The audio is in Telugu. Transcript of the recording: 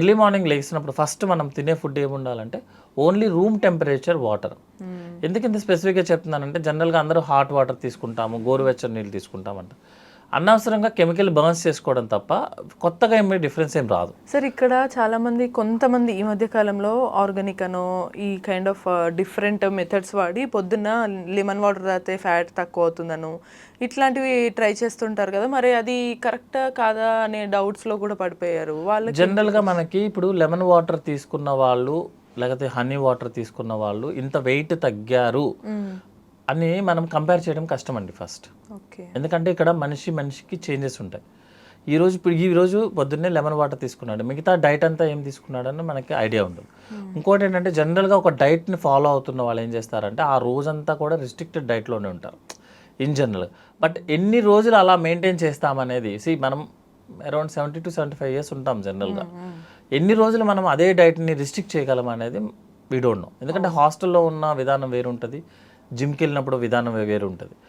ఎర్లీ మార్నింగ్ లేచినప్పుడు ఫస్ట్ మనం తినే ఫుడ్ ఏముండాలంటే ఓన్లీ రూమ్ టెంపరేచర్ వాటర్. ఎందుకు ఇంత స్పెసిఫిక్గా చెప్తున్నానంటే జనరల్గా అందరూ హాట్ వాటర్ తీసుకుంటాము, గోరువెచ్చని నీళ్ళు తీసుకుంటామంట. అనవసరంగా కెమికల్ బర్న్స్ చేసుకోవడం తప్ప కొత్తగా ఏమి డిఫరెన్స్ ఏం రాదు. సార్ ఇక్కడ చాలామంది కొంతమంది ఈ మధ్య కాలంలో ఆర్గానిక్ అనో ఈ కైండ్ ఆఫ్ డిఫరెంట్ మెథడ్స్ వాడి పొద్దున్న లెమన్ వాటర్ తాగితే ఫ్యాట్ తక్కువ అవుతుందను ఇట్లాంటివి ట్రై చేస్తుంటారు కదా, మరి అది కరెక్టా కాదా అనే డౌట్స్లో కూడా పడిపోయారు వాళ్ళకి. జనరల్గా మనకి ఇప్పుడు లెమన్ వాటర్ తీసుకున్న వాళ్ళు లేకపోతే హనీ వాటర్ తీసుకున్న వాళ్ళు ఇంత వెయిట్ తగ్గారు అని మనం కంపేర్ చేయడం కష్టం అండి ఫస్ట్. ఓకే. ఎందుకంటే ఇక్కడ మనిషికి చేంజెస్ ఉంటాయి. ఈరోజు పొద్దున్నే లెమన్ వాటర్ తీసుకున్నాడు, మిగతా డైట్ అంతా ఏం తీసుకున్నాడని మనకి ఐడియా ఉండదు. ఇంకోటి ఏంటంటే జనరల్గా ఒక డైట్ని ఫాలో అవుతున్న వాళ్ళు ఏం చేస్తారంటే ఆ రోజంతా కూడా రిస్ట్రిక్టెడ్ డైట్లోనే ఉంటారు ఇన్ జనరల్. బట్ ఎన్ని రోజులు అలా మెయింటైన్ చేస్తామనేది మనం అరౌండ్ 70 to 75 years ఉంటాం జనరల్గా. ఎన్ని రోజులు మనం అదే డైట్ని రిస్ట్రిక్ట్ చేయగలం అనేది వీ డోంట్ నో. ఎందుకంటే హాస్టల్లో ఉన్న విధానం వేరు ఉంటుంది, జిమ్కి వెళ్ళినప్పుడు విధానం వేరు ఉంటుంది.